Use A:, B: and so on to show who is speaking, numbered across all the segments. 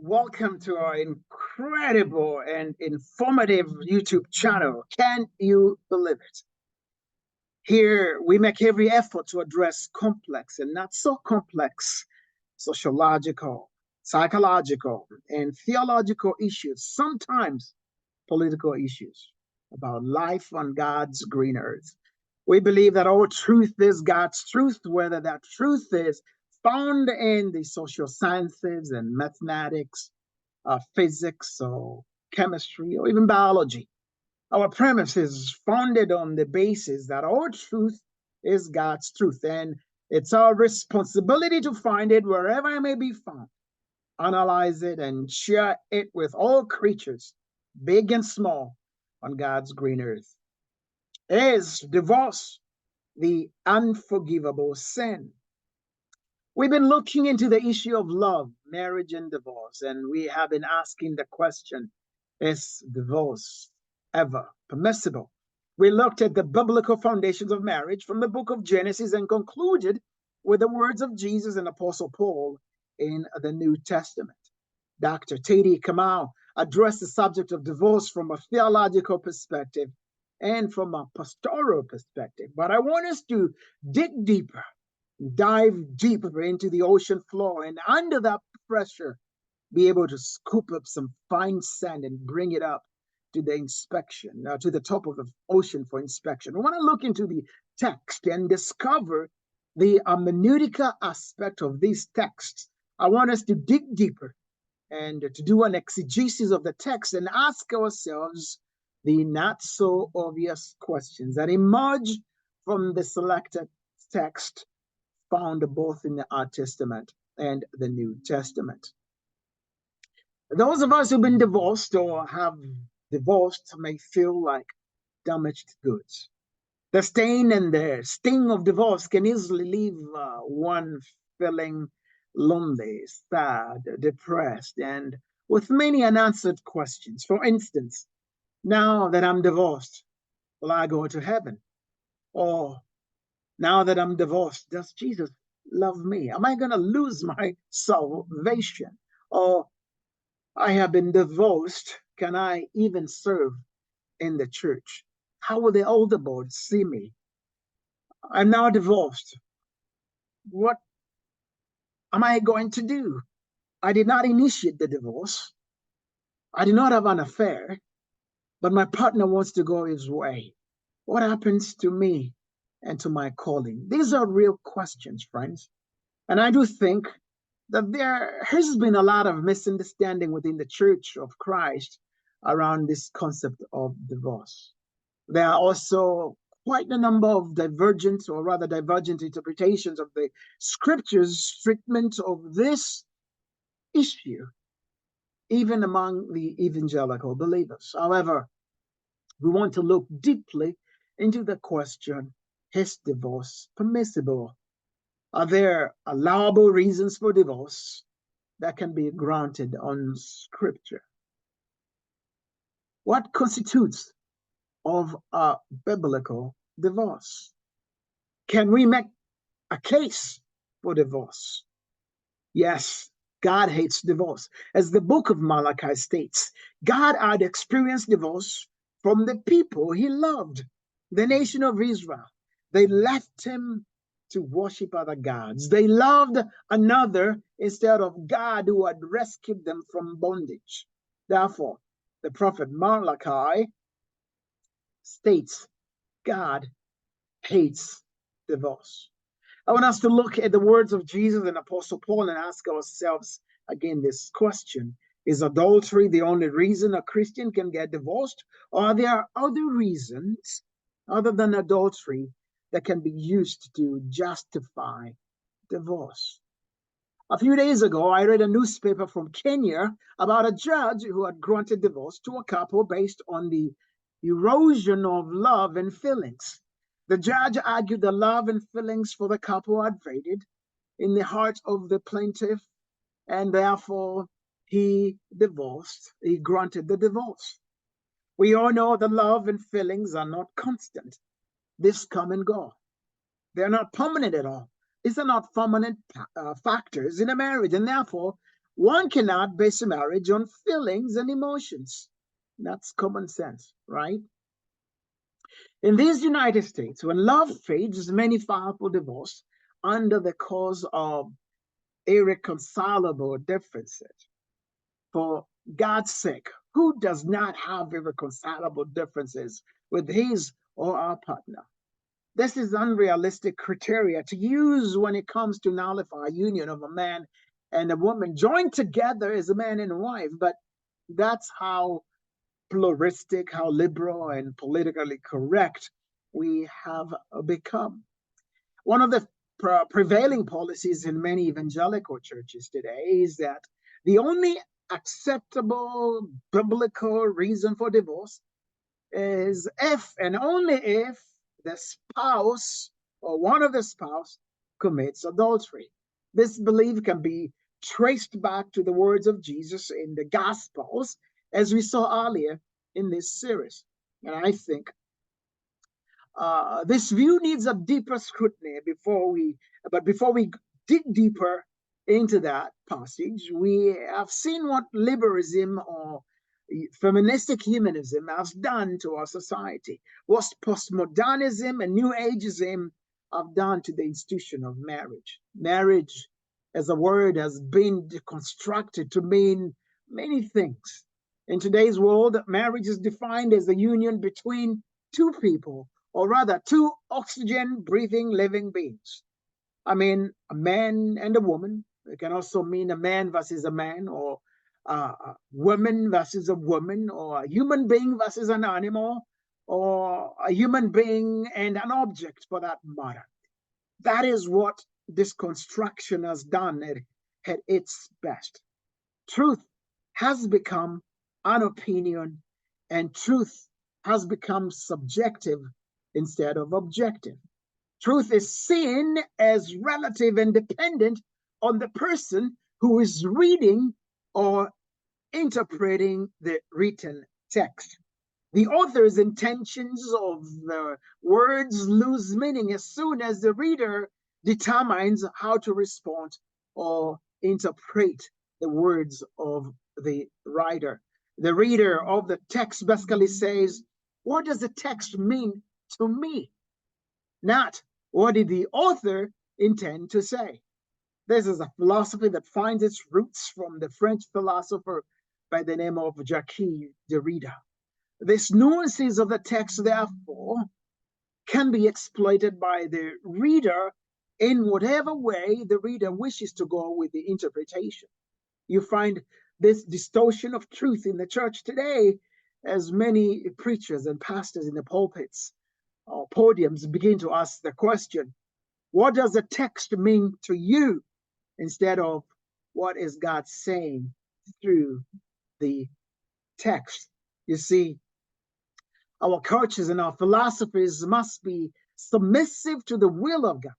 A: Welcome to our incredible and informative YouTube channel. Can you believe it? Here, we make every effort to address complex and not so complex sociological, psychological, and theological issues, sometimes political issues about life on God's green earth. We believe that all truth is God's truth, whether that truth is found in the social sciences and mathematics, physics or chemistry or even biology. Our premise is founded on the basis that all truth is God's truth, and it's our responsibility to find it wherever it may be found, analyze it, and share it with all creatures, big and small, on God's green earth. Is divorce the unforgivable sin? We've been looking into the issue of love, marriage, and divorce, and we have been asking the question, is divorce ever permissible? We looked at the biblical foundations of marriage from the book of Genesis and concluded with the words of Jesus and Apostle Paul in the New Testament. Dr. Th.D. addressed the subject of divorce from a theological perspective and from a pastoral perspective. But I want us to dig deeper, dive deeper into the ocean floor, and under that pressure, be able to scoop up some fine sand and bring it up to the inspection, to the top of the ocean for inspection. We want to look into the text and discover the hermeneutica aspect of these texts. I want us to dig deeper and to do an exegesis of the text and ask ourselves the not so obvious questions that emerge from the selected text found both in the Old Testament and the New Testament. Those of us who've been divorced or have divorced may feel like damaged goods. The stain and the sting of divorce can easily leave one feeling lonely, sad, depressed, and with many unanswered questions. For instance, now that I'm divorced, will I go to heaven? Or now that I'm divorced, does Jesus love me? Am I going to lose my salvation? Or I have been divorced. Can I even serve in the church? How will the older board see me? I'm now divorced. What am I going to do? I did not initiate the divorce. I did not have an affair, but my partner wants to go his way. What happens to me and to my calling? These are real questions, friends. And I do think that there has been a lot of misunderstanding within the Church of Christ around this concept of divorce. There are also quite a number of divergent or rather divergent interpretations of the scriptures' treatment of this issue, even among the evangelical believers. However, we want to look deeply into the question, is divorce permissible? Are there allowable reasons for divorce that can be granted on Scripture? What constitutes of a biblical divorce? Can we make a case for divorce? Yes, God hates divorce. As the book of Malachi states, God had experienced divorce from the people he loved, the nation of Israel. They left him to worship other gods. They loved another instead of God who had rescued them from bondage. Therefore, the prophet Malachi states God hates divorce. I want us to look at the words of Jesus and Apostle Paul and ask ourselves again this question. Is adultery the only reason a Christian can get divorced? Or are there other reasons other than adultery that can be used to justify divorce? A few days ago, I read a newspaper from Kenya about a judge who had granted divorce to a couple based on the erosion of love and feelings. The judge argued the love and feelings for the couple had faded in the heart of the plaintiff, and therefore he granted the divorce. We all know the love and feelings are not constant. This come and go. They're not permanent at all. These are not permanent factors in a marriage, and therefore One cannot base a marriage on feelings and emotions. That's common sense, right? In these United States, when love fades, many file for divorce under the cause of irreconcilable differences. For God's sake, who does not have irreconcilable differences with his or our partner? This is unrealistic criteria to use when it comes to nullify a union of a man and a woman joined together as a man and a wife. But that's how pluralistic, how liberal and politically correct we have become. One of the prevailing policies in many evangelical churches today is that the only acceptable biblical reason for divorce is if and only if the spouse or one of the spouse commits adultery. This belief can be traced back to the words of Jesus in the Gospels, as we saw earlier in this series. And I think this view needs a deeper scrutiny before we dig deeper into that passage, we have seen what liberalism or feministic humanism has done to our society, what postmodernism and new ageism have done to the institution of marriage. Marriage as a word has been deconstructed to mean many things. In today's world, marriage is defined as a union between two people, or rather, two oxygen breathing living beings. I mean, a man and a woman. It can also mean a man versus a man, or a woman versus a woman, or a human being versus an animal, or a human being and an object for that matter. That is what this construction has done at its best. Truth has become an opinion, and truth has become subjective instead of objective. Truth is seen as relative and dependent on the person who is reading or interpreting the written text. The author's intentions of the words lose meaning as soon as the reader determines how to respond or interpret the words of the writer. The reader of the text basically says, what does the text mean to me? Not what did the author intend to say? This is a philosophy that finds its roots from the French philosopher by the name of Jacques Derrida. These nuances of the text, therefore, can be exploited by the reader in whatever way the reader wishes to go with the interpretation. You find this distortion of truth in the church today as many preachers and pastors in the pulpits or podiums begin to ask the question, what does the text mean to you? Instead of what is God saying through the text. You see, our cultures and our philosophies must be submissive to the will of God.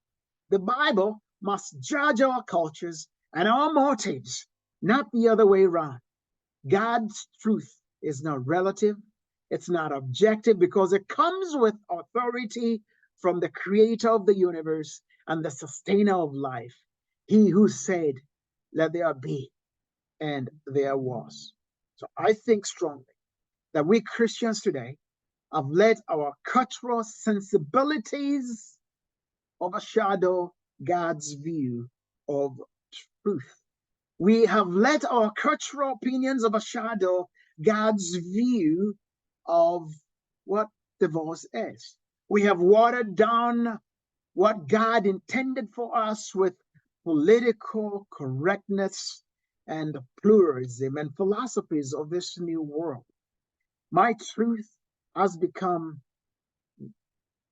A: The Bible must judge our cultures and our motives, not the other way around. God's truth is not relative, it's not objective, because it comes with authority from the creator of the universe and the sustainer of life. He who said, let there be, and there was. So I think strongly that we Christians today have let our cultural sensibilities overshadow God's view of truth. We have let our cultural opinions overshadow God's view of what divorce is. We have watered down what God intended for us with political correctness and pluralism and philosophies of this new world. My truth has become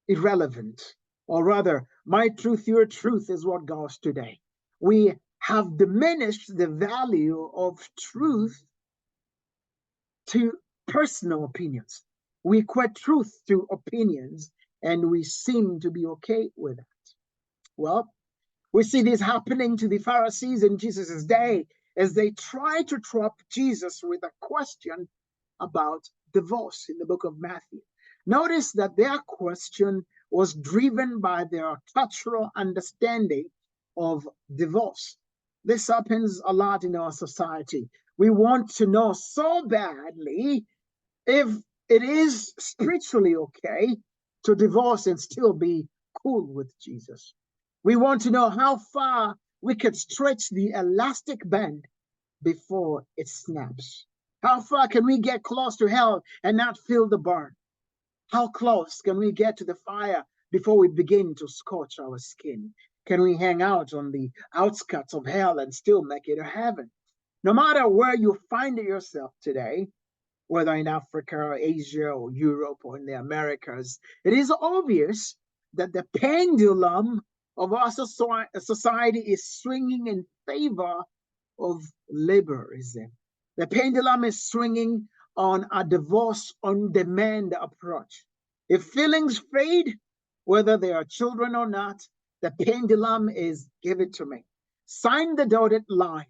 A: irrelevant, or rather, my truth, your truth is what goes today. We have diminished the value of truth to personal opinions. We equate truth to opinions, and we seem to be okay with that. Well, we see this happening to the Pharisees in Jesus' day as they try to trap Jesus with a question about divorce in the book of Matthew. Notice that their question was driven by their cultural understanding of divorce. This happens a lot in our society. We want to know so badly if it is spiritually okay to divorce and still be cool with Jesus. We want to know how far we can stretch the elastic band before it snaps. How far can we get close to hell and not feel the burn? How close can we get to the fire before we begin to scorch our skin? Can we hang out on the outskirts of hell and still make it a heaven? No matter where you find yourself today, whether in Africa or Asia or Europe or in the Americas, it is obvious that the pendulum of our society is swinging in favor of liberalism. The pendulum is swinging on a divorce on demand approach. If feelings fade, whether they are children or not, the pendulum is give it to me. Sign the dotted line.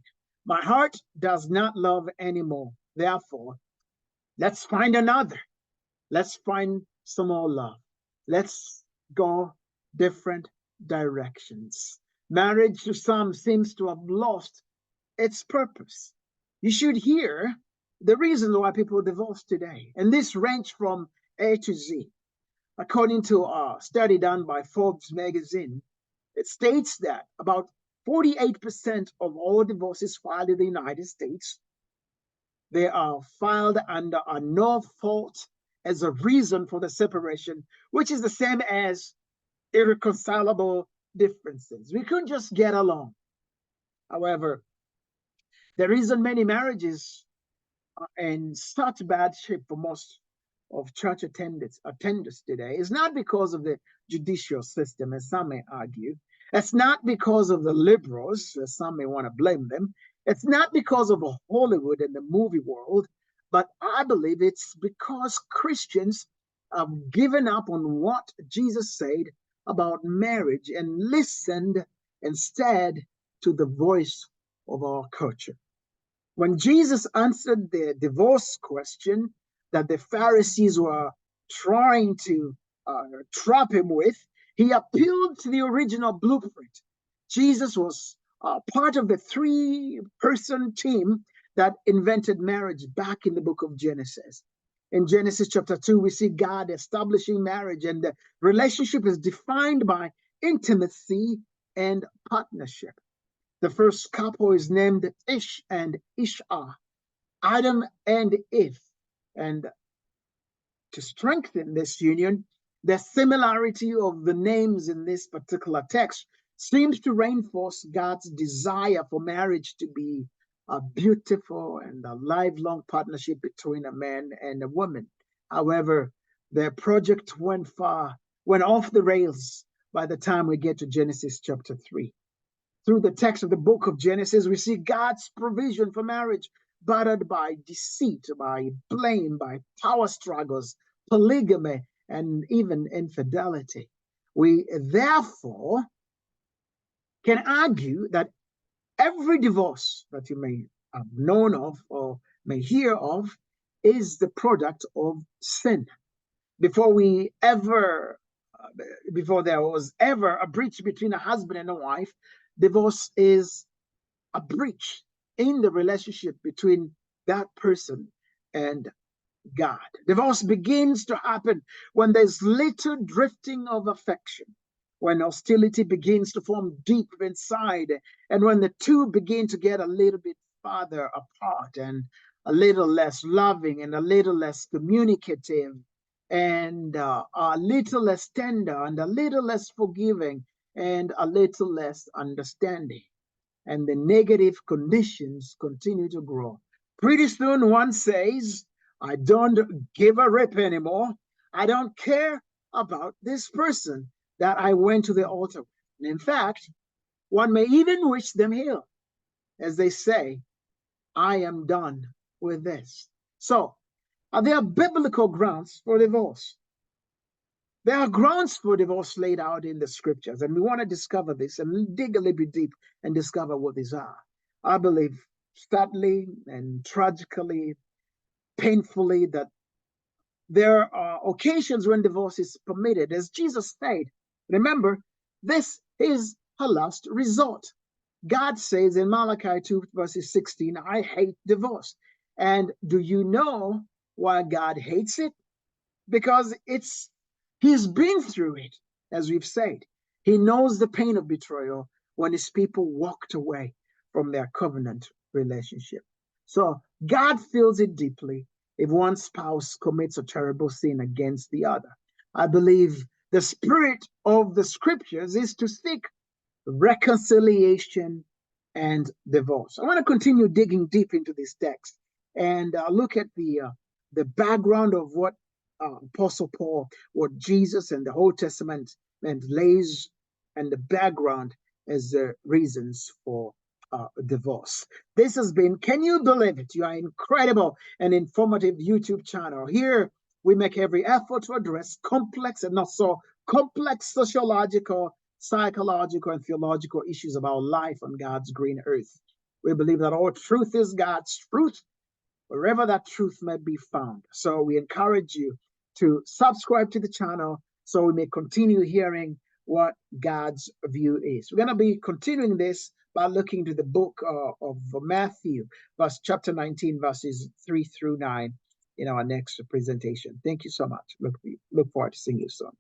A: My heart does not love anymore. Therefore, let's find another. Let's find some more love. Let's go different directions. Marriage to some seems to have lost its purpose. You should hear the reasons why people divorce today. And this range from A to Z. According to a study done by Forbes magazine, it states that about 48% of all divorces filed in the United States, they are filed under a no fault as a reason for the separation, which is the same as irreconcilable differences. We couldn't just get along. However, the reason many marriages are in such bad shape for most of church attenders today is not because of the judicial system, as some may argue. It's not because of the liberals, as some may want to blame them. It's not because of Hollywood and the movie world, but I believe it's because Christians have given up on what Jesus said about marriage and listened instead to the voice of our culture. When Jesus answered the divorce question that the Pharisees were trying to trap him with, he appealed to the original blueprint. Jesus was part of the three-person team that invented marriage back in the book of Genesis. In Genesis chapter 2, we see God establishing marriage, and the relationship is defined by intimacy and partnership. The first couple is named Ish and Ishah, Adam and Eve. And to strengthen this union, the similarity of the names in this particular text seems to reinforce God's desire for marriage to be a beautiful and a lifelong partnership between a man and a woman. However, the project went off the rails by the time we get to Genesis chapter 3. Through the text of the book of Genesis, we see God's provision for marriage battered by deceit, by blame, by power struggles, polygamy, and even infidelity. We therefore can argue that every divorce that you may have known of or may hear of is the product of sin. Before there was ever a breach between a husband and a wife, divorce is a breach in the relationship between that person and God. Divorce begins to happen when there's little drifting of affection, when hostility begins to form deep inside, and when the two begin to get a little bit farther apart and a little less loving and a little less communicative and a little less tender and a little less forgiving and a little less understanding. And the negative conditions continue to grow. Pretty soon one says, I don't give a rip anymore. I don't care about this person that I went to the altar with. And in fact, one may even wish them ill, as they say, I am done with this. So, are there biblical grounds for divorce? There are grounds for divorce laid out in the scriptures, and we want to discover this and dig a little bit deep and discover what these are. I believe sadly and tragically, painfully, that there are occasions when divorce is permitted. As Jesus said, remember, this is a last resort. God says in Malachi 2 verses 16, I hate divorce. And do you know why God hates it? Because he's been through it, as we've said. He knows the pain of betrayal when his people walked away from their covenant relationship. So God feels it deeply if one spouse commits a terrible sin against the other. I believe the spirit of the scriptures is to seek reconciliation and divorce. I want to continue digging deep into this text and look at the background of what Apostle Paul, what Jesus and the Old Testament lays, and the background as the reasons for divorce. This has been, can you believe it? You are incredible and informative YouTube channel. Here we make every effort to address complex and not so complex sociological, psychological, and theological issues about life on God's green earth. We believe that all truth is God's truth, wherever that truth may be found. So we encourage you to subscribe to the channel so we may continue hearing what God's view is. We're going to be continuing this by looking to the book of Matthew, chapter 19, verses 3 through 9 in our next presentation. Thank you so much. Look forward to seeing you soon.